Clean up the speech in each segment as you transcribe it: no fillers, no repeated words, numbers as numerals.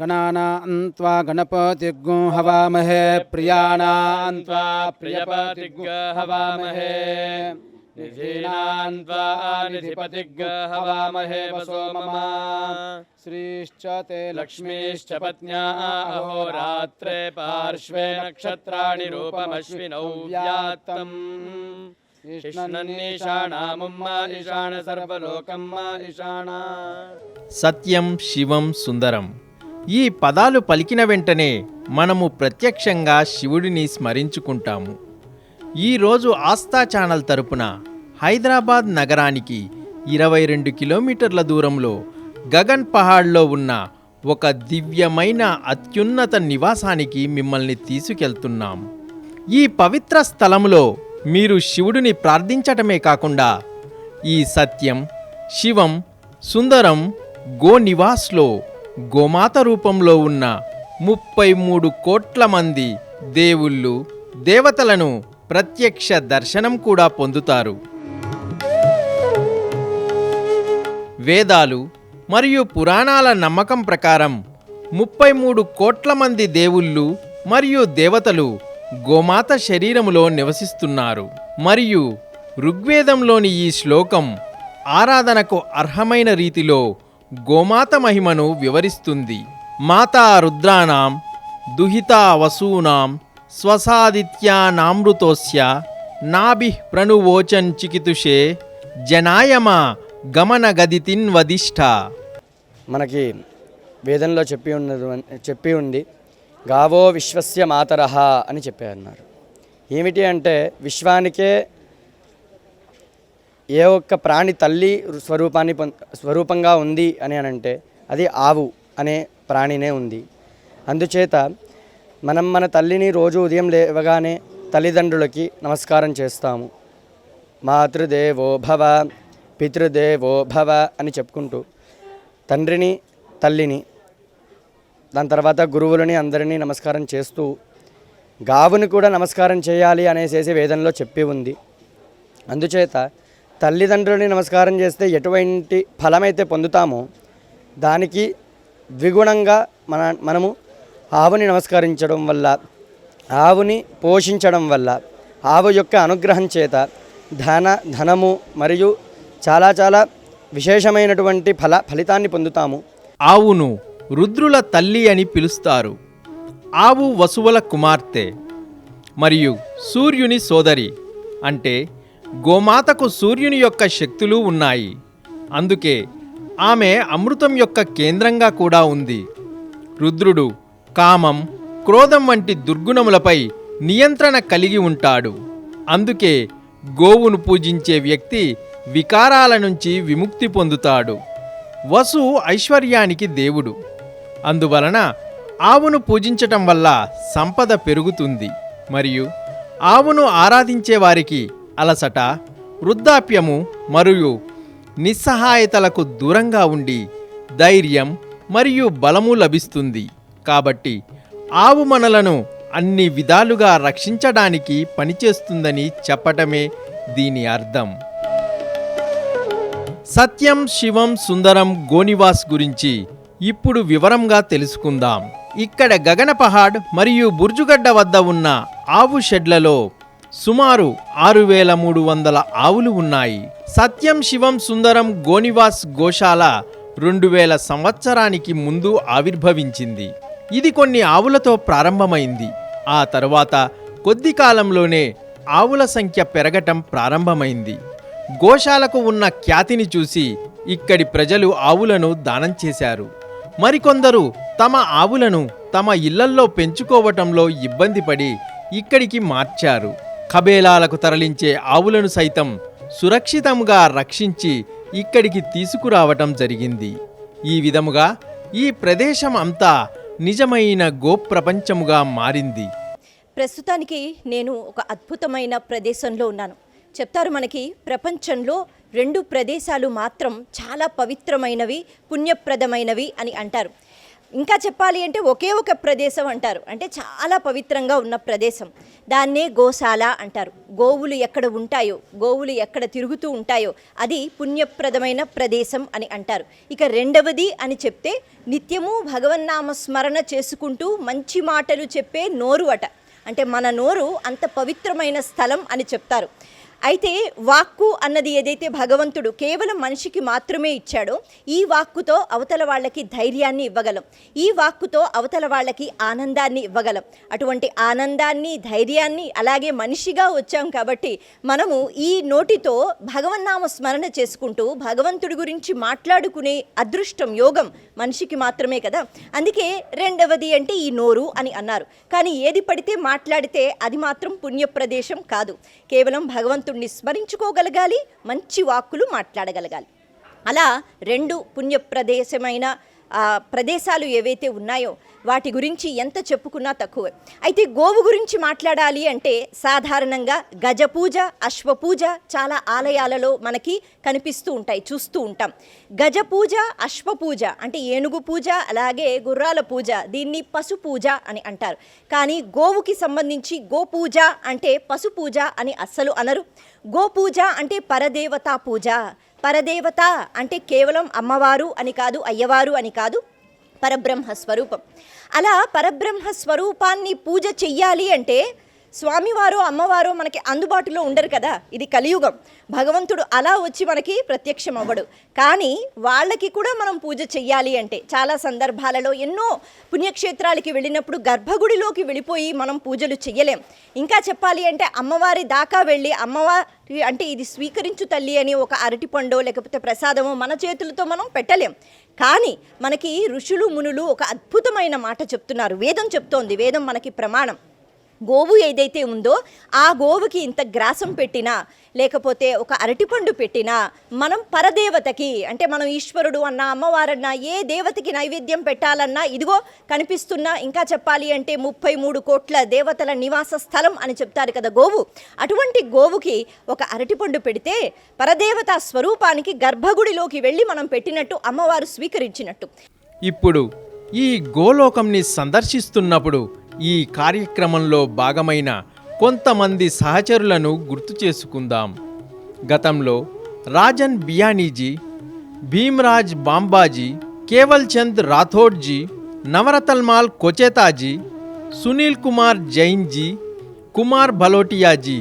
गणानां गणपतिर्गुं हवामहे प्रियाणां प्रियपतिर्गुं हवामहे निधीनां निधिपतिर्गुं हवामहे वसो मम श्रीश्च ते लक्ष्मीश्च पत्न्या अहोरात्रे पार्श्वे नक्षत्राणि रूपमश्विनौ व्यात्तम् సత్యం శివం సుందరం ఈ పదాలు పలికిన వెంటనే మనము ప్రత్యక్షంగా శివుడిని స్మరించుకుంటాము. ఈరోజు ఆస్థా ఛానల్ తరపున హైదరాబాద్ నగరానికి 22 కిలోమీటర్ల దూరంలో గగన్ పహాడ్లో ఉన్న ఒక దివ్యమైన అత్యున్నత నివాసానికి మిమ్మల్ని తీసుకెళ్తున్నాం. ఈ పవిత్ర స్థలంలో మీరు శివుడిని ప్రార్థించటమే కాకుండా ఈ సత్యం శివం సుందరం గోనివాస్లో గోమాత రూపంలో ఉన్న 33 కోట్ల మంది దేవుళ్ళు దేవతలను ప్రత్యక్ష దర్శనం కూడా పొందుతారు. వేదాలు మరియు పురాణాల నమ్మకం ప్రకారం 33 కోట్ల మంది దేవుళ్ళు మరియు దేవతలు గోమాత శరీరములో నివసిస్తున్నారు. మరియు ఋగ్వేదంలోని ఈ శ్లోకం ఆరాధనకు అర్హమైన రీతిలో గోమాత మహిమను వివరిస్తుంది. మాతా రుద్రాణం దుహితా వసూనాం స్వసాదిత్యానామృతోస్య నాభిః ప్రణువోచన్ చికితుషే జనాయమ గమన గదితిన్వదిష్ట. మనకి వేదంలో చెప్పి ఉంది గావో విశ్వస్య మాతరః అని చెప్పారన్నారు. ఏమిటి అంటే విశ్వానికే ఏ ఒక్క ప్రాణి తల్లి స్వరూపంగా ఉంది అని అంటే అది ఆవు అనే ప్రాణినే ఉంది. అందుచేత మనం మన తల్లిని రోజు ఉదయం లేవగానే తల్లిదండ్రులకి నమస్కారం చేస్తాము. మాతృదేవో భవ పితృదేవో భవ అని చెప్పుకుంటూ తండ్రిని తల్లిని దాని తర్వాత గురువులని అందరినీ నమస్కారం చేస్తూ గావుని కూడా నమస్కారం చేయాలి అనేసి వేదంలో చెప్పి ఉంది. అందుచేత తల్లిదండ్రులని నమస్కారం చేస్తే ఎటువంటి ఫలమైతే పొందుతామో దానికి ద్విగుణంగా మనము ఆవుని నమస్కరించడం వల్ల ఆవుని పోషించడం వల్ల ఆవు యొక్క అనుగ్రహం చేత ధనము మరియు చాలా చాలా విశేషమైనటువంటి ఫలితాన్ని పొందుతాము. ఆవును రుద్రుల తల్లి అని పిలుస్తారు. ఆవు వసువుల కుమార్తె మరియు సూర్యుని సోదరి. అంటే గోమాతకు సూర్యుని యొక్క శక్తులు ఉన్నాయి. అందుకే ఆమె అమృతం యొక్క కేంద్రంగా కూడా ఉంది. రుద్రుడు కామం క్రోధం వంటి దుర్గుణములపై నియంత్రణ కలిగి ఉంటాడు. అందుకే గోవును పూజించే వ్యక్తి వికారాల నుంచి విముక్తి పొందుతాడు. వసు ఐశ్వర్యానికి దేవుడు. అందువలన ఆవును పూజించటం వల్ల సంపద పెరుగుతుంది. మరియు ఆవును ఆరాధించే వారికి అలసట, వృద్ధాప్యము మరియు నిస్సహాయతలకు దూరంగా ఉండి ధైర్యం మరియు బలము లభిస్తుంది. కాబట్టి ఆవు మనలను అన్ని విధాలుగా రక్షించడానికి పనిచేస్తుందని చెప్పటమే దీని అర్థం. సత్యం శివం సుందరం గోనివాస్ గురించి ఇప్పుడు వివరంగా తెలుసుకుందాం. ఇక్కడ గగన పహాడ్ మరియు బుర్జుగడ్డ వద్ద ఉన్న ఆవు షెడ్లలో సుమారు 6300 ఆవులు ఉన్నాయి. సత్యం శివం సుందరం గోనివాస్ గోశాల 2000 సంవత్సరానికి ముందు ఆవిర్భవించింది. ఇది కొన్ని ఆవులతో ప్రారంభమైంది. ఆ తరువాత కొద్ది కాలంలోనే ఆవుల సంఖ్య పెరగటం ప్రారంభమైంది. గోశాలకు ఉన్న ఖ్యాతిని చూసి ఇక్కడి ప్రజలు ఆవులను దానం చేశారు. మరికొందరు తమ ఆవులను తమ ఇళ్లల్లో పెంచుకోవటంలో ఇబ్బంది పడి ఇక్కడికి మార్చారు. కబేలాలకు తరలించే ఆవులను సైతం సురక్షితంగా రక్షించి ఇక్కడికి తీసుకురావటం జరిగింది. ఈ విధముగా ఈ ప్రదేశం అంతా నిజమైన గోప్రపంచముగా మారింది. ప్రస్తుతానికి నేను ఒక అద్భుతమైన ప్రదేశంలో ఉన్నాను. చెప్తారు మనకి ప్రపంచంలో 2 ప్రదేశాలు మాత్రం చాలా పవిత్రమైనవి, పుణ్యప్రదమైనవి అని అంటారు. ఇంకా చెప్పాలి అంటే ఒకే ఒక ప్రదేశం అంటారు, అంటే చాలా పవిత్రంగా ఉన్న ప్రదేశం, దాన్నే గోశాల అంటారు. గోవులు ఎక్కడ ఉంటాయో, గోవులు ఎక్కడ తిరుగుతూ ఉంటాయో అది పుణ్యప్రదమైన ప్రదేశం అని అంటారు. ఇక రెండవది అని చెప్తే నిత్యము భగవన్నామ స్మరణ చేసుకుంటూ మంచి మాటలు చెప్పే నోరు అట, అంటే మన నోరు అంత పవిత్రమైన స్థలం అని చెప్తారు. అయితే వాక్కు అన్నది ఏదైతే భగవంతుడు కేవలం మనిషికి మాత్రమే ఇచ్చాడో, ఈ వాక్కుతో అవతల వాళ్ళకి ధైర్యాన్ని ఇవ్వగలం, ఈ వాక్కుతో అవతల వాళ్ళకి ఆనందాన్ని ఇవ్వగలం. అటువంటి ఆనందాన్ని, ధైర్యాన్ని, అలాగే మనిషిగా వచ్చాం కాబట్టి మనము ఈ నోటితో భగవన్నామ స్మరణ చేసుకుంటూ భగవంతుడి గురించి మాట్లాడుకునే అదృష్టం, యోగం మనిషికి మాత్రమే కదా. అందుకే రెండవది అంటే ఈ నోరు అని అన్నారు. కానీ ఏది పడితే మాట్లాడితే అది మాత్రం పుణ్యప్రదేశం కాదు. కేవలం భగవంతుడిని స్మరించుకోగలగాలి, మంచి వాక్కులు మాట్లాడగలగాలి. అలా రెండు పుణ్యప్రదేశమైన ప్రదేశాలు ఏవైతే ఉన్నాయో వాటి గురించి ఎంత చెప్పుకున్నా తక్కువే. అయితే గోవు గురించి మాట్లాడాలి అంటే సాధారణంగా గజపూజ, అశ్వపూజ చాలా ఆలయాలలో మనకి కనిపిస్తూ ఉంటాయి, చూస్తూ ఉంటాం. గజపూజ, అశ్వపూజ అంటే ఏనుగు పూజ, అలాగే గుర్రాల పూజ, దీన్ని పశు పూజ అని అంటారు. కానీ గోవుకి సంబంధించి గోపూజ అంటే పశు పూజ అని అస్సలు అనరు. గోపూజ అంటే పరదేవతా పూజ. పరదేవత అంటే కేవలం అమ్మవారు అని కాదు, అయ్యవారు అని కాదు, పరబ్రహ్మ స్వరూపం. అలా పరబ్రహ్మ స్వరూపాన్ని పూజ చెయ్యాలి అంటే స్వామివారు, అమ్మవారు మనకి అందుబాటులో ఉండరు కదా. ఇది కలియుగం. భగవంతుడు అలా వచ్చి మనకి ప్రత్యక్షం అవ్వడు. కానీ వాళ్ళకి కూడా మనం పూజ చెయ్యాలి అంటే చాలా సందర్భాలలో ఎన్నో పుణ్యక్షేత్రాలకి వెళ్ళినప్పుడు గర్భగుడిలోకి వెళ్ళిపోయి మనం పూజలు చెయ్యలేం. ఇంకా చెప్పాలి అంటే అమ్మవారి దాకా వెళ్ళి అమ్మవారి అంటే ఇది స్వీకరించు తల్లి అని ఒక అరటిపండో లేకపోతే ప్రసాదమో మన చేతులతో మనం పెట్టలేం. కానీ మనకి ఋషులు, మునులు ఒక అద్భుతమైన మాట చెప్తున్నారు. వేదం చెప్తోంది, వేదం మనకి ప్రమాణం. గోవు ఏదైతే ఉందో ఆ గోవుకి ఇంత గ్రాసం పెట్టినా లేకపోతే ఒక అరటిపండు పెట్టినా మనం పరదేవతకి అంటే మనం ఈశ్వరుడు అన్నా, అమ్మవారన్నా, ఏ దేవతకి నైవేద్యం పెట్టాలన్నా ఇదిగో కనిపిస్తున్నా, ఇంకా చెప్పాలి అంటే 33 కోట్ల దేవతల నివాస స్థలం అని చెప్తారు కదా గోవు. అటువంటి గోవుకి ఒక అరటిపండు పెడితే పరదేవత స్వరూపానికి గర్భగుడిలోకి వెళ్ళి మనం పెట్టినట్టు, అమ్మవారు స్వీకరించినట్టు. ఇప్పుడు ఈ గోలోకంని సందర్శిస్తున్నప్పుడు ఈ కార్యక్రమంలో భాగమైన కొంతమంది సహచరులను గుర్తు చేసుకుందాం. గతంలో రాజన్ బియానీజీ, భీమ్రాజ్ బాంబాజీ, కేవల్ చంద్ రాథోడ్జీ, నవరతల్మాల్ కొచేతాజీ, సునీల్ కుమార్ జైన్జీ, కుమార్ భలోటియాజీ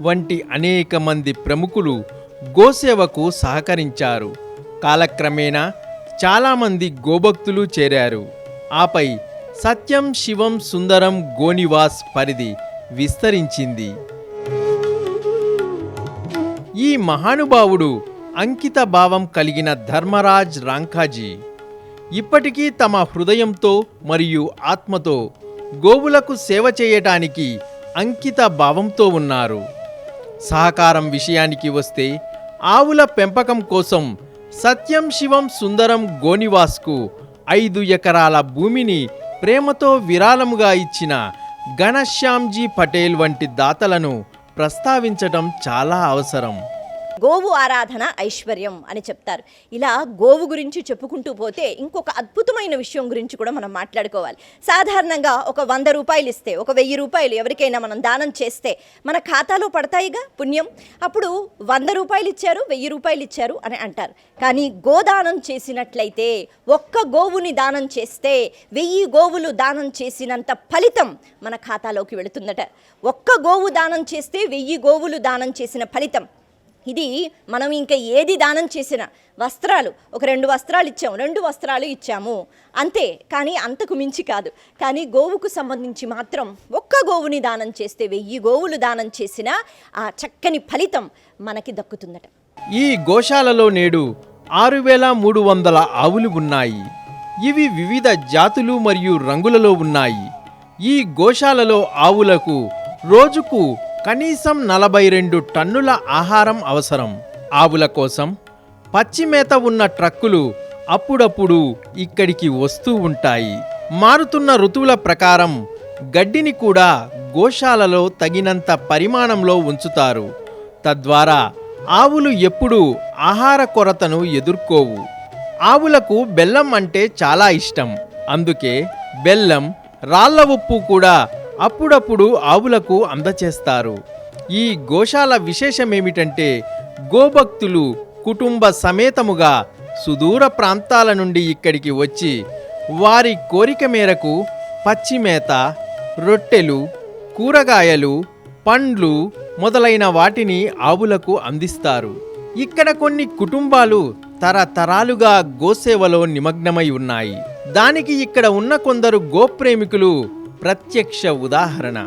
వంటి అనేక మంది ప్రముఖులు గోసేవకు సహకరించారు. కాలక్రమేణా చాలామంది గోభక్తులు చేరారు. ఆపై సత్యం శివం సుందరం గోనివాస్ పరిధి విస్తరించింది. ఈ మహానుభావుడు అంకిత భావం కలిగిన ధర్మరాజ్ రాంకాజీ ఇప్పటికీ తమ హృదయంతో మరియు ఆత్మతో గోవులకు సేవ చేయటానికి అంకిత భావంతో ఉన్నారు. సహకారం విషయానికి వస్తే ఆవుల పెంపకం కోసం సత్యం శివం సుందరం గోనివాస్కు 5 ఎకరాల భూమిని ప్రేమతో విరాళముగా ఇచ్చిన ఘనశ్యామ్జీ పటేల్ వంటి దాతలను ప్రస్తావించటం చాలా అవసరం. గోవు ఆరాధన ఐశ్వర్యం అని చెప్తారు. ఇలా గోవు గురించి చెప్పుకుంటూ పోతే ఇంకొక అద్భుతమైన విషయం గురించి కూడా మనం మాట్లాడుకోవాలి. సాధారణంగా ఒక 100 రూపాయలు ఇస్తే, ఒక 1000 రూపాయలు ఎవరికైనా మనం దానం చేస్తే మన ఖాతాలో పడతాయిగా పుణ్యం. అప్పుడు 100 రూపాయలు ఇచ్చారు, 1000 రూపాయలు ఇచ్చారు అని అంటారు. కానీ గోదానం చేసినట్లయితే, ఒక్క గోవుని దానం చేస్తే 1000 గోవులు దానం చేసినంత ఫలితం మన ఖాతాలోకి వెళుతుందట. ఒక్క గోవు దానం చేస్తే 1000 గోవులు దానం చేసిన ఫలితం. ఇది మనం ఇంకా ఏది దానం చేసినా, వస్త్రాలు ఒక 2 వస్త్రాలు ఇచ్చాము, 2 వస్త్రాలు ఇచ్చాము అంతే, కానీ అంతకు మించి కాదు. కానీ గోవుకు సంబంధించి మాత్రం ఒక్క గోవుని దానం చేస్తే 1000 గోవులు దానం చేసిన ఆ చక్కని ఫలితం మనకి దక్కుతుందట. ఈ గోశాలలో నేడు 6300 ఆవులు ఉన్నాయి. ఇవి వివిధ జాతులు మరియు రంగులలో ఉన్నాయి. ఈ గోశాలలో ఆవులకు రోజుకు కనీసం 42 టన్నుల ఆహారం అవసరం. ఆవుల కోసం పచ్చి మేత ఉన్న ట్రక్కులు అప్పుడప్పుడు ఇక్కడికి వస్తూ ఉంటాయి. మారుతున్న ఋతువుల ప్రకారం గడ్డిని కూడా గోశాలలో తగినంత పరిమాణంలో ఉంచుతారు. తద్వారా ఆవులు ఎప్పుడూ ఆహార కొరతను ఎదుర్కోవు. ఆవులకు బెల్లం అంటే చాలా ఇష్టం. అందుకే బెల్లం, రాళ్ల ఉప్పు కూడా అప్పుడప్పుడు ఆవులకు అందచేస్తారు. ఈ గోశాల విశేషమేమిటంటే గోభక్తులు కుటుంబ సమేతముగా సుదూర ప్రాంతాల నుండి ఇక్కడికి వచ్చి వారి కోరిక మేరకు పచ్చిమేత, రొట్టెలు, కూరగాయలు, పండ్లు మొదలైన వాటిని ఆవులకు అందిస్తారు. ఇక్కడ కొన్ని కుటుంబాలు తరతరాలుగా గోసేవలో నిమగ్నమై ఉన్నాయి. దానికి ఇక్కడ ఉన్న కొందరు గోప్రేమికులు ప్రత్యక్ష ఉదాహరణ.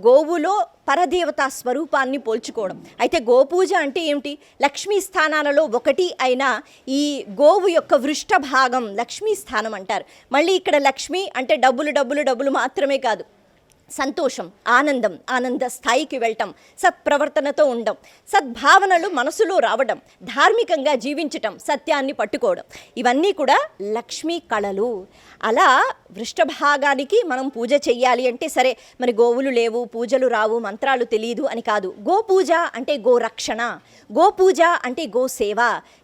గోవులో పరదేవతా స్వరూపాన్ని పోల్చుకోవడం. అయితే గోపూజ అంటే ఏమిటి? లక్ష్మీ స్థానాలలో ఒకటి అయిన ఈ గోవు యొక్క వృష్ట భాగం లక్ష్మీ స్థానం అంటారు. మళ్ళీ ఇక్కడ లక్ష్మి అంటే డబ్బులు డబ్బులు డబ్బులు మాత్రమే కాదు, సంతోషం, ఆనందం, ఆనంద స్థాయికి వెళ్ళటం, సత్ప్రవర్తనతో ఉండడం, సద్భావనలు మనసులో రావడం, ధార్మికంగా జీవించటం, సత్యాన్ని పట్టుకోవడం, ఇవన్నీ కూడా లక్ష్మీ కళలు. అలా వృష్ఠభాగానికి మనం పూజ చెయ్యాలి అంటే సరే మరి గోవులు లేవు, పూజలు రావు, మంత్రాలు తెలియదు అని కాదు. గోపూజ అంటే గోరక్షణ, గోపూజ అంటే గోసేవ.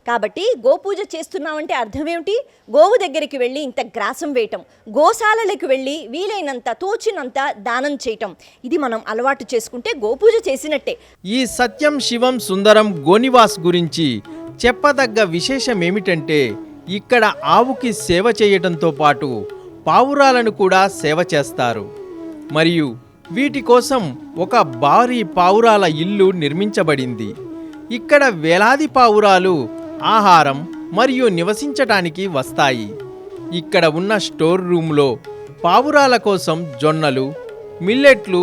కాబట్టి గోపూజ చేస్తున్నామంటే అర్థం ఏమిటి? గోవు దగ్గరికి వెళ్ళి ఇంత గ్రాసం వేయటం, గోశాలలకు వెళ్ళి వీలైనంత తోచినంత దానం చేయటం, ఇది మనం అలవాటు చేసుకుంటే గోపూజ చేసినట్టే. ఈ సత్యం, శివం, సుందరం గోనివాస్ గురించి చెప్పదగ్గ విశేషమేమిటంటే ఇక్కడ ఆవుకి సేవ చేయటంతో పాటు పావురాలను కూడా సేవ చేస్తారు. మరియు వీటి కోసం ఒక భారీ పావురాల ఇల్లు నిర్మించబడింది. ఇక్కడ వేలాది పావురాలు ఆహారం మరియు నివసించటానికి వస్తాయి. ఇక్కడ ఉన్న స్టోర్ రూమ్లో పావురాల కోసం జొన్నలు, మిల్లెట్లు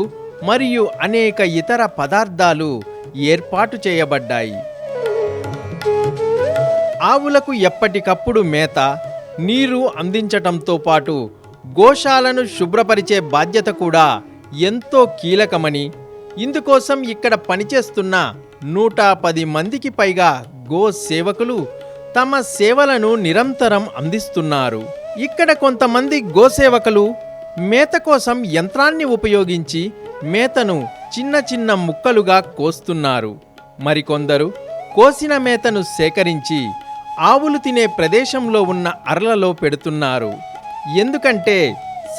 మరియు అనేక ఇతర పదార్థాలు ఏర్పాటు చేయబడ్డాయి. ఆవులకు ఎప్పటికప్పుడు మేత, నీరు అందించటంతో పాటు గోశాలను శుభ్రపరిచే బాధ్యత కూడా ఎంతో కీలకమని, ఇందుకోసం ఇక్కడ పనిచేస్తున్న 110 మందికి పైగా గో సేవకులు తమ సేవలను నిరంతరం అందిస్తున్నారు. ఇక్కడ కొంతమంది గోసేవకులు మేత కోసం యంత్రాన్ని ఉపయోగించి మేతను చిన్న చిన్న ముక్కలుగా కోస్తున్నారు. మరికొందరు కోసిన మేతను సేకరించి ఆవులు తినే ప్రదేశంలో ఉన్న అర్లలో పెడుతున్నారు. ఎందుకంటే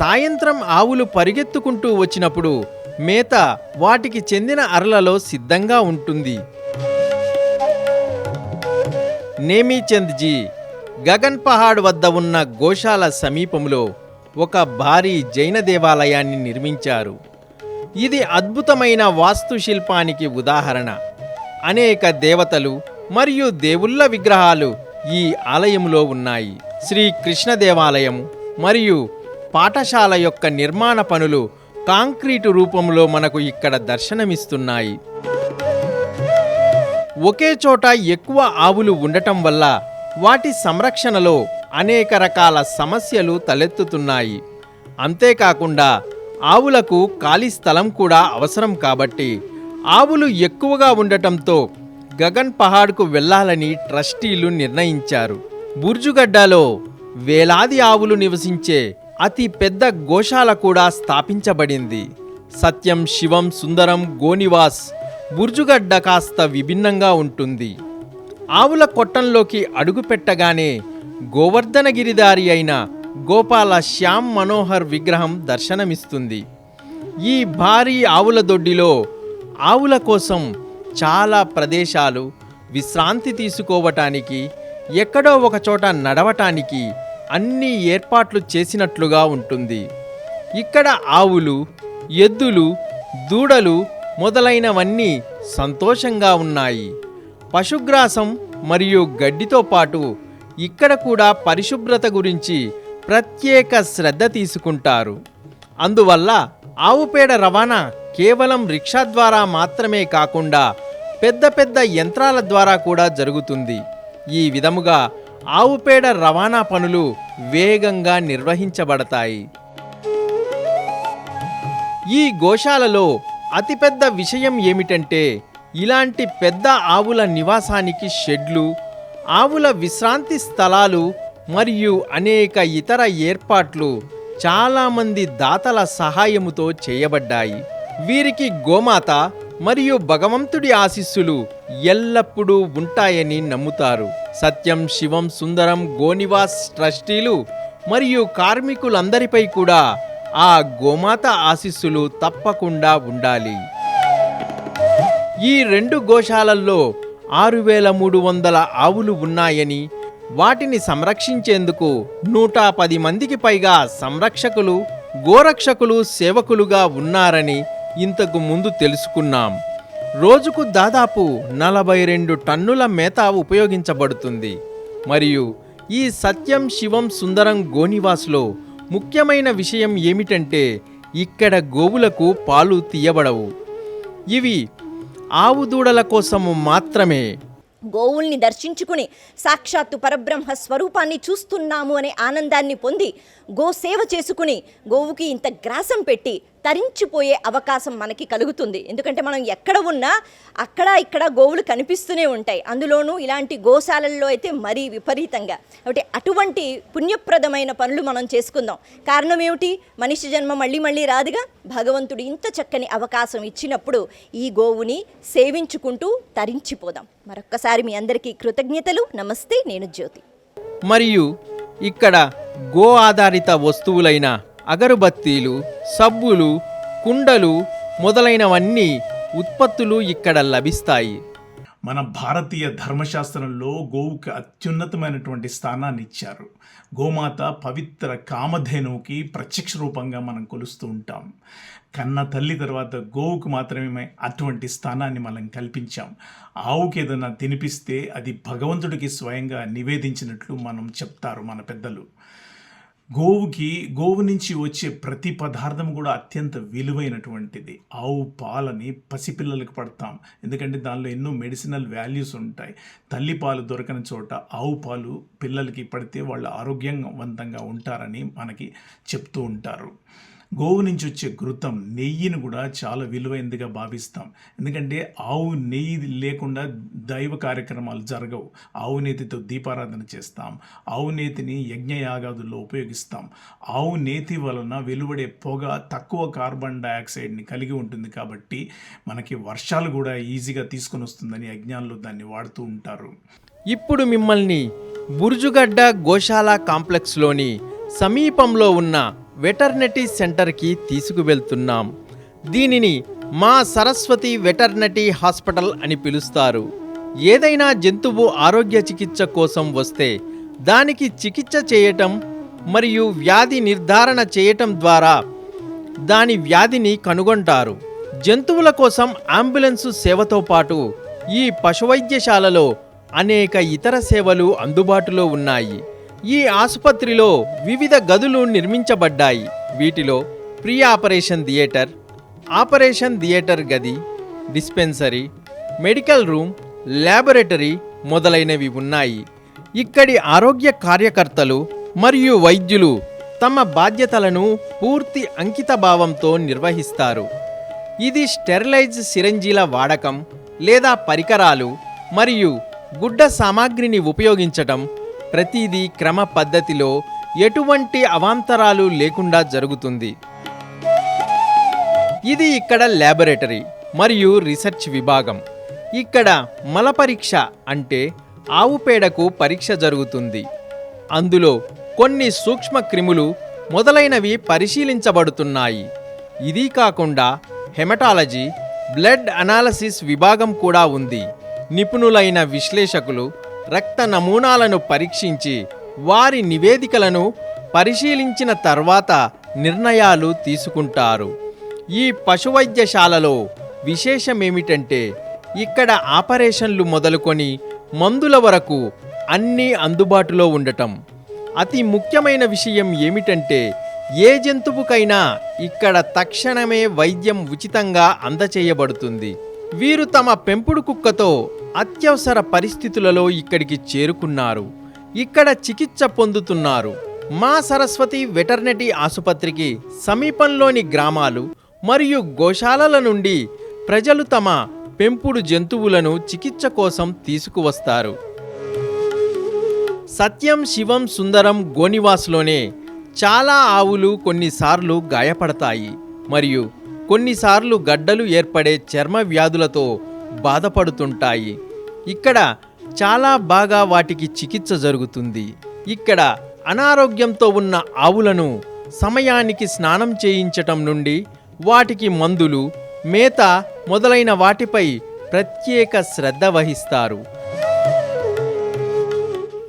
సాయంత్రం ఆవులు పరిగెత్తుకుంటూ వచ్చినప్పుడు మేత వాటికి చెందిన అర్లలో సిద్ధంగా ఉంటుంది. నేమీచంద్ జీ గగన్ పహాడ్ వద్ద ఉన్న గోశాల సమీపంలో ఒక భారీ జైన దేవాలయాన్ని నిర్మించారు. ఇది అద్భుతమైన వాస్తుశిల్పానికి ఉదాహరణ. అనేక దేవతలు మరియు దేవుళ్ళ విగ్రహాలు ఈ ఆలయంలో ఉన్నాయి. శ్రీ కృష్ణ దేవాలయం మరియు పాఠశాల యొక్క నిర్మాణ పనులు కాంక్రీటు రూపంలో మనకు ఇక్కడ దర్శనమిస్తున్నాయి. ఒకే చోట ఎక్కువ ఆవులు ఉండటం వల్ల వాటి సంరక్షణలో అనేక రకాల సమస్యలు తలెత్తుతున్నాయి. అంతేకాకుండా ఆవులకు ఖాళీ స్థలం కూడా అవసరం కాబట్టి ఆవులు ఎక్కువగా ఉండటంతో గగన్ పహాడ్కు వెళ్లాలని ట్రస్టీలు నిర్ణయించారు. బుర్జుగడ్డలో వేలాది ఆవులు నివసించే అతి పెద్ద గోశాల కూడా స్థాపించబడింది. సత్యం, శివం, సుందరం గోనివాస్ బుర్జుగడ్డ కాస్త విభిన్నంగా ఉంటుంది. ఆవుల కొట్టంలోకి అడుగుపెట్టగానే గోవర్ధన గిరిదారి అయిన గోపాల శ్యామ్ మనోహర్ విగ్రహం దర్శనమిస్తుంది. ఈ భారీ ఆవుల దొడ్డిలో ఆవుల కోసం చాలా ప్రదేశాలు, విశ్రాంతి తీసుకోవటానికి, ఎక్కడో ఒక చోట నడవటానికి అన్ని ఏర్పాట్లు చేసినట్లుగా ఉంటుంది. ఇక్కడ ఆవులు, ఎద్దులు, దూడలు మొదలైనవన్నీ సంతోషంగా ఉన్నాయి. పశుగ్రాసం మరియు గడ్డితో పాటు ఇక్కడ కూడా పరిశుభ్రత గురించి ప్రత్యేక శ్రద్ధ తీసుకుంటారు. అందువల్ల ఆవు పేడ రవాణా కేవలం రిక్షా ద్వారా మాత్రమే కాకుండా పెద్ద పెద్ద యంత్రాల ద్వారా కూడా జరుగుతుంది. ఈ విధముగా ఆవు పేడ రవాణా పనులు వేగంగా నిర్వహించబడతాయి. ఈ గోశాలలో అతిపెద్ద విషయం ఏమిటంటే ఇలాంటి పెద్ద ఆవుల నివాసానికి షెడ్లు, ఆవుల విశ్రాంతి స్థలాలు మరియు అనేక ఇతర ఏర్పాట్లు చాలామంది దాతల సహాయముతో చేయబడ్డాయి. వీరికి గోమాత మరియు భగవంతుడి ఆశీస్సులు ఎల్లప్పుడూ ఉంటాయని నమ్ముతారు. సత్యం, శివం, సుందరం గోనివాస్ ట్రస్టీలు మరియు కార్మికులందరిపై కూడా ఆ గోమాత ఆశీస్సులు తప్పకుండా ఉండాలి. ఈ 2 గోశాలల్లో 6300 ఆవులు ఉన్నాయని, వాటిని సంరక్షించేందుకు 110 మందికి పైగా సంరక్షకులు, గోరక్షకులు, సేవకులుగా ఉన్నారని ఇంతకు ముందు తెలుసుకున్నాం. రోజుకు దాదాపు 42 టన్నుల మేత ఉపయోగించబడుతుంది. మరియు ఈ సత్యం శివం సుందరం గోనివాస్లో ముఖ్యమైన విషయం ఏమిటంటే ఇక్కడ గోవులకు పాలు తీయబడవు. ఇవి ఆవు దూడల కోసము మాత్రమే. గోవుల్ని దర్శించుకుని సాక్షాత్తు పరబ్రహ్మ స్వరూపాన్ని చూస్తున్నాము అనే ఆనందాన్ని పొంది గోసేవ చేసుకుని గోవుకి ఇంత గ్రాసం పెట్టి తరించిపోయే అవకాశం మనకి కలుగుతుంది. ఎందుకంటే మనం ఎక్కడ ఉన్నా అక్కడ ఇక్కడ గోవులు కనిపిస్తూనే ఉంటాయి. అందులోనూ ఇలాంటి గోశాలల్లో అయితే మరీ విపరీతంగా. కాబట్టి అటువంటి పుణ్యప్రదమైన పనులు మనం చేసుకుందాం. కారణం ఏమిటి? మనిషి జన్మ మళ్ళీ మళ్ళీ రాదుగా. భగవంతుడు ఇంత చక్కని అవకాశం ఇచ్చినప్పుడు ఈ గోవుని సేవించుకుంటూ తరించిపోదాం. మరొక్కసారి మీ అందరికీ కృతజ్ఞతలు. నమస్తే. నేను జ్యోతి. మరియు ఇక్కడ గో ఆధారిత వస్తువులైన అగరుబత్తీలు, సబ్బులు, కుండలు మొదలైనవన్నీ ఉత్పత్తులు ఇక్కడ లభిస్తాయి. మన భారతీయ ధర్మశాస్త్రంలో గోవుకి అత్యున్నతమైనటువంటి స్థానాన్ని ఇచ్చారు. గోమాత పవిత్ర కామధేనువుకి ప్రత్యక్ష రూపంగా మనం కొలుస్తూ ఉంటాం. కన్న తల్లి తర్వాత గోవుకు మాత్రమే అటువంటి స్థానాన్ని మనం కల్పించాం. ఆవుకి ఏదైనా తినిపిస్తే అది భగవంతుడికి స్వయంగా నివేదించినట్లు మనం చెప్తారు మన పెద్దలు. గోవు నుంచి వచ్చే ప్రతి పదార్థం కూడా అత్యంత విలువైనటువంటిది. ఆవు పాలని పసిపిల్లలకు పడతాం, ఎందుకంటే దానిలో ఎన్నో మెడిసినల్ వాల్యూస్ ఉంటాయి. తల్లి పాలు దొరకని చోట ఆవు పాలు పిల్లలకి పడితే వాళ్ళు ఆరోగ్యవంతంగా ఉంటారని మనకి చెప్తూ ఉంటారు. గోవు నుంచి వచ్చే ఘృతం, నెయ్యిని కూడా చాలా విలువైనదిగా భావిస్తాం. ఎందుకంటే ఆవు నెయ్యి లేకుండా దైవ కార్యక్రమాలు జరగవు. ఆవు నేతితో దీపారాధన చేస్తాం. ఆవు నేతిని యజ్ఞయాగాదుల్లో ఉపయోగిస్తాం. ఆవు నేతి వలన వెలువడే పొగ తక్కువ కార్బన్ డయాక్సైడ్ని కలిగి ఉంటుంది. కాబట్టి మనకి వర్షాలు కూడా ఈజీగా తీసుకొని వస్తుందని యజ్ఞాల్లో దాన్ని వాడుతూ ఉంటారు. ఇప్పుడు మిమ్మల్ని బుర్జుగడ్డ గోశాల కాంప్లెక్స్లోని సమీపంలో ఉన్న వెటర్నరీ సెంటర్కి తీసుకువెళ్తున్నాం. దీనిని మా సరస్వతి వెటర్నరీ హాస్పిటల్ అని పిలుస్తారు. ఏదైనా జంతువు ఆరోగ్య చికిత్స కోసం వస్తే దానికి చికిత్స చేయటం మరియు వ్యాధి నిర్ధారణ చేయటం ద్వారా దాని వ్యాధిని కనుగొంటారు. జంతువుల కోసం అంబులెన్సు సేవతో పాటు ఈ పశువైద్యశాలలో అనేక ఇతర సేవలు అందుబాటులో ఉన్నాయి. ఈ ఆసుపత్రిలో వివిధ గదులు నిర్మించబడ్డాయి. వీటిలో ప్రీ ఆపరేషన్ థియేటర్ గది, డిస్పెన్సరీ, మెడికల్ రూమ్, ల్యాబొరేటరీ మొదలైనవి ఉన్నాయి. ఇక్కడి ఆరోగ్య కార్యకర్తలు మరియు వైద్యులు తమ బాధ్యతలను పూర్తి అంకితభావంతో నిర్వహిస్తారు. ఇది స్టెరిలైజ్ సిరంజీల వాడకం లేదా పరికరాలు మరియు గుడ్డ సామాగ్రిని ఉపయోగించటం ప్రతిదీ క్రమ పద్ధతిలో ఎటువంటి అవాంతరాలు లేకుండా జరుగుతుంది. ఇది ఇక్కడ ల్యాబొరేటరీ మరియు రీసెర్చ్ విభాగం. ఇక్కడ మల పరీక్ష అంటే ఆవు పేడకు పరీక్ష జరుగుతుంది. అందులో కొన్ని సూక్ష్మ క్రిములు మొదలైనవి పరిశీలించబడుతున్నాయి. ఇది కాకుండా హెమటాలజీ, బ్లడ్ అనాలసిస్ విభాగం కూడా ఉంది. నిపుణులైన విశ్లేషకులు రక్త నమూనాలను పరీక్షించి వారి నివేదికలను పరిశీలించిన తర్వాత నిర్ణయాలు తీసుకుంటారు. ఈ పశువైద్యశాలలో విశేషమేమిటంటే ఇక్కడ ఆపరేషన్లు మొదలుకొని మందుల వరకు అన్నీ అందుబాటులో ఉండటం. అతి ముఖ్యమైన విషయం ఏమిటంటే ఏ జంతువుకైనా ఇక్కడ తక్షణమే వైద్యం ఉచితంగా అందచేయబడుతుంది. వీరు తమ పెంపుడు కుక్కతో అత్యవసర పరిస్థితులలో ఇక్కడికి చేరుకున్నారు. ఇక్కడ చికిత్స పొందుతున్నారు. మా సరస్వతి వెటర్నరీ ఆసుపత్రికి సమీపంలోని గ్రామాలు మరియు గోశాలల నుండి ప్రజలు తమ పెంపుడు జంతువులను చికిత్స కోసం తీసుకువస్తారు. సత్యం శివం సుందరం గోనివాస్లోనే చాలా ఆవులు కొన్నిసార్లు గాయపడతాయి మరియు కొన్నిసార్లు గడ్డలు ఏర్పడే చర్మ వ్యాధులతో బాధపడుతుంటాయి. ఇక్కడ చాలా బాగా వాటికి చికిత్స జరుగుతుంది. ఇక్కడ అనారోగ్యంతో ఉన్న ఆవులను సమయానికి స్నానం చేయించటం నుండి వాటికి మందులు, మేత మొదలైన వాటిపై ప్రత్యేక శ్రద్ధ వహిస్తారు.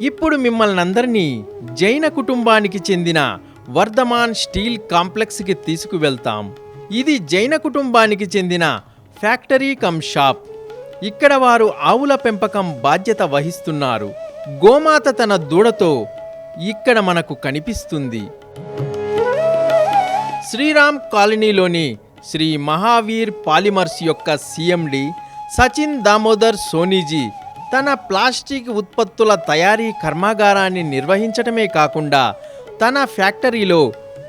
ఇప్పుడు మిమ్మల్ని అందరినీ జైన కుటుంబానికి చెందిన వర్ధమాన్ స్టీల్ కాంప్లెక్స్కి తీసుకువెళ్తాం. ఇది జైన కుటుంబానికి చెందిన ఫ్యాక్టరీ కమ్ షాప్. ఇక్కడ వారు ఆవుల పెంపకం బాధ్యత వహిస్తున్నారు. గోమాత తన దూడతో ఇక్కడ మనకు కనిపిస్తుంది. శ్రీరామ్ కాలనీలోని శ్రీ మహావీర్ పాలిమర్స్ యొక్క సిఎండి సచిన్ దామోదర్ సోనీజీ తన ప్లాస్టిక్ ఉత్పత్తుల తయారీ కర్మాగారాన్ని నిర్వహించటమే కాకుండా తన ఫ్యాక్టరీలో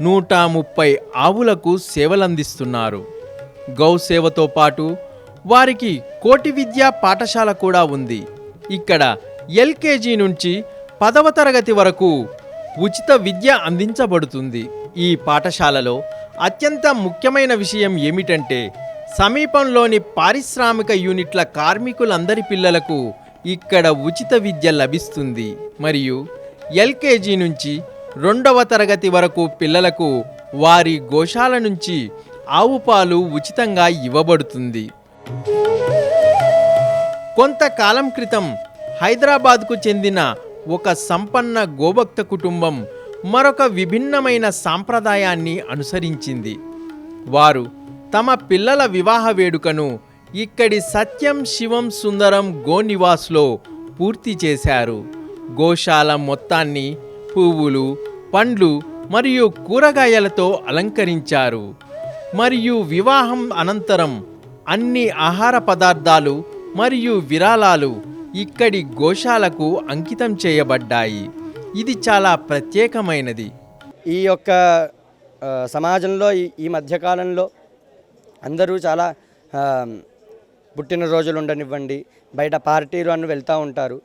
130 ఆవులకు సేవలందిస్తున్నారు. గౌసేవతో పాటు వారికి కోటి విద్యా పాఠశాల కూడా ఉంది. ఇక్కడ ఎల్కేజీ నుంచి 10వ తరగతి వరకు ఉచిత విద్య అందించబడుతుంది. ఈ పాఠశాలలో అత్యంత ముఖ్యమైన విషయం ఏమిటంటే సమీపంలోని పారిశ్రామిక యూనిట్ల కార్మికులందరి పిల్లలకు ఇక్కడ ఉచిత విద్య లభిస్తుంది. మరియు ఎల్కేజీ నుంచి 2వ తరగతి వరకు పిల్లలకు వారి గోశాల నుంచి ఆవు పాలు ఉచితంగా ఇవ్వబడుతుంది. కొంతకాలం క్రితం హైదరాబాద్కు చెందిన ఒక సంపన్న గోభక్త కుటుంబం మరొక విభిన్నమైన సాంప్రదాయాన్ని అనుసరించింది. వారు తమ పిల్లల వివాహ వేడుకను ఇక్కడి సత్యం శివం సుందరం గోనివాస్లో పూర్తి చేశారు. గోశాల మొత్తాన్ని పువ్వులు, పండ్లు మరియు కూరగాయలతో అలంకరించారు. మరియు వివాహం అనంతరం అన్ని ఆహార పదార్థాలు మరియు విరాళాలు ఇక్కడి గోశాలకు అంకితం చేయబడ్డాయి. ఇది చాలా ప్రత్యేకమైనది. ఈ యొక్క సమాజంలో ఈ మధ్యకాలంలో అందరూ చాలా పుట్టినరోజులు ఉండనివ్వండి, బయట పార్టీలు అని వెళ్తూ ఉంటారు.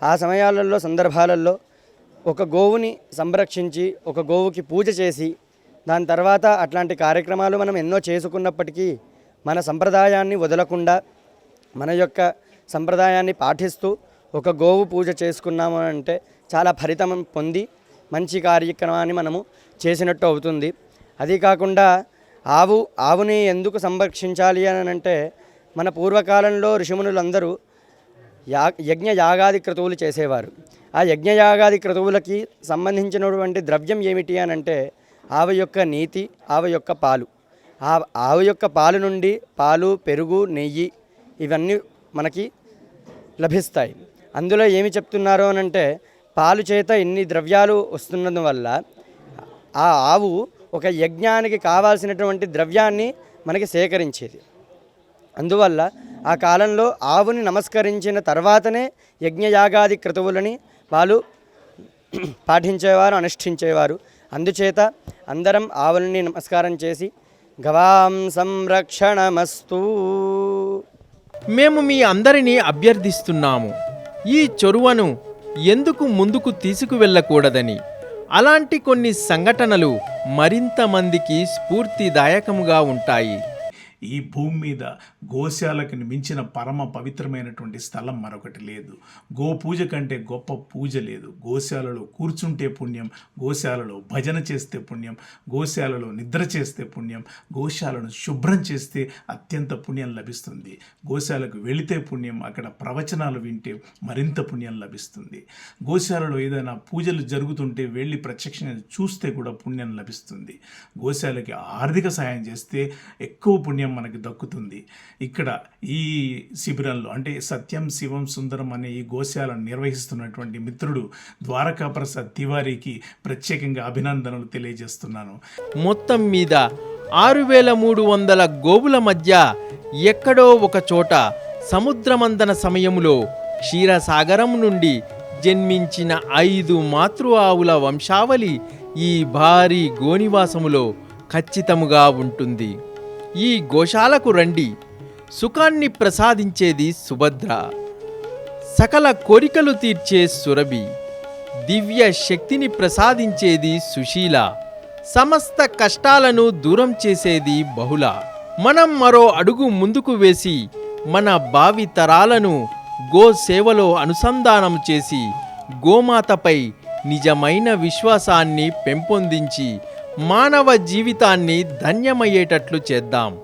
ఆ సమయాలలో సందర్భాలలో ఒక గోవుని సంరక్షించి ఒక గోవుకి పూజ చేసి దాని తర్వాత అట్లాంటి కార్యక్రమాలు మనం ఎన్నో చేసుకున్నప్పటికీ మన సంప్రదాయాన్ని వదలకుండా మన యొక్క సంప్రదాయాన్ని పాటిస్తూ ఒక గోవు పూజ చేసుకున్నాము అంటే చాలా ఫలితం పొంది మంచి కార్యక్రమాన్ని మనము చేసినట్టు అవుతుంది. అది కాకుండా ఆవుని ఎందుకు సంరక్షించాలి అని అంటే మన పూర్వకాలంలో ఋషిమునులందరూ యజ్ఞ యాగాది క్రతువులు చేసేవారు. ఆ యజ్ఞ యాగాది క్రతువులకి సంబంధించినటువంటి ద్రవ్యం ఏమిటి అని అంటే ఆవు యొక్క నీతి, ఆవు యొక్క పాలు. ఆవు యొక్క పాలు నుండి పాలు, పెరుగు, నెయ్యి ఇవన్నీ మనకి లభిస్తాయి. అందులో ఏమి చెప్తున్నారు అని అంటే పాలు చేత ఇన్ని ద్రవ్యాలు వస్తున్నందువల్ల ఆ ఆవు ఒక యజ్ఞానికి కావాల్సినటువంటి ద్రవ్యాన్ని మనకి సేకరించేది. అందువల్ల ఆ కాలంలో ఆవుని నమస్కరించిన తర్వాతనే యజ్ఞయాగాది క్రతువులని వాళ్ళు పాటించేవారు, అనుష్ఠించేవారు. అందుచేత అందరం ఆవులని నమస్కారం చేసి గవాం సంరక్షణమస్తు. మేము మీ అందరినీ అభ్యర్థిస్తున్నాము, ఈ చొరవను ఎందుకు ముందుకు తీసుకువెళ్ళకూడదని. అలాంటి కొన్ని సంఘటనలు మరింత మందికి స్ఫూర్తిదాయకముగా ఉంటాయి. ఈ భూమి మీద గోశాలకు మించిన పరమ పవిత్రమైనటువంటి స్థలం మరొకటి లేదు. గో పూజ కంటే గొప్ప పూజ లేదు. గోశాలలో కూర్చుంటే పుణ్యం, గోశాలలో భజన చేస్తే పుణ్యం, గోశాలలో నిద్ర చేస్తే పుణ్యం, గోశాలను శుభ్రం చేస్తే అత్యంత పుణ్యం లభిస్తుంది. గోశాలకు వెళితే పుణ్యం, అక్కడ ప్రవచనాలు వింటే మరింత పుణ్యం లభిస్తుంది. గోశాలలో ఏదైనా పూజలు జరుగుతుంటే వెళ్ళి ప్రత్యక్షంగా చూస్తే కూడా పుణ్యం లభిస్తుంది. గోశాలకి ఆర్థిక సాయం చేస్తే ఎక్కువ పుణ్యం మనకి దక్కుతుంది. ఇక్కడ ఈ శిబిరంలో అంటే సత్యం శివం సుందరం అనే ఈ గోశాలను నిర్వహిస్తున్నటువంటి మిత్రుడు ద్వారకా ప్రసాద్ తివారీకి ప్రత్యేకంగా అభినందనలు తెలియజేస్తున్నాను. మొత్తం మీద 6300 గోవుల మధ్య ఎక్కడో ఒక చోట సముద్రమందన సమయంలో క్షీరసాగరం నుండి జన్మించిన 5 మాతృ ఆవుల వంశావళి ఈ భారీ గోనివాసములో ఖచ్చితముగా ఉంటుంది. ఈ గోశాలకు రండి. సుఖాన్ని ప్రసాదించేది సుభద్ర, సకల కోరికలు తీర్చే సురభి, దివ్య శక్తిని ప్రసాదించేది సుశీల, సమస్త కష్టాలను దూరం చేసేది బహుళ. మనం మరో అడుగు ముందుకు వేసి మన భావి తరాలను గో సేవలో అనుసంధానం చేసి గోమాతపై నిజమైన విశ్వాసాన్ని పెంపొందించి మానవ జీవితాన్ని ధన్యమయ్యేటట్లు చేద్దాం.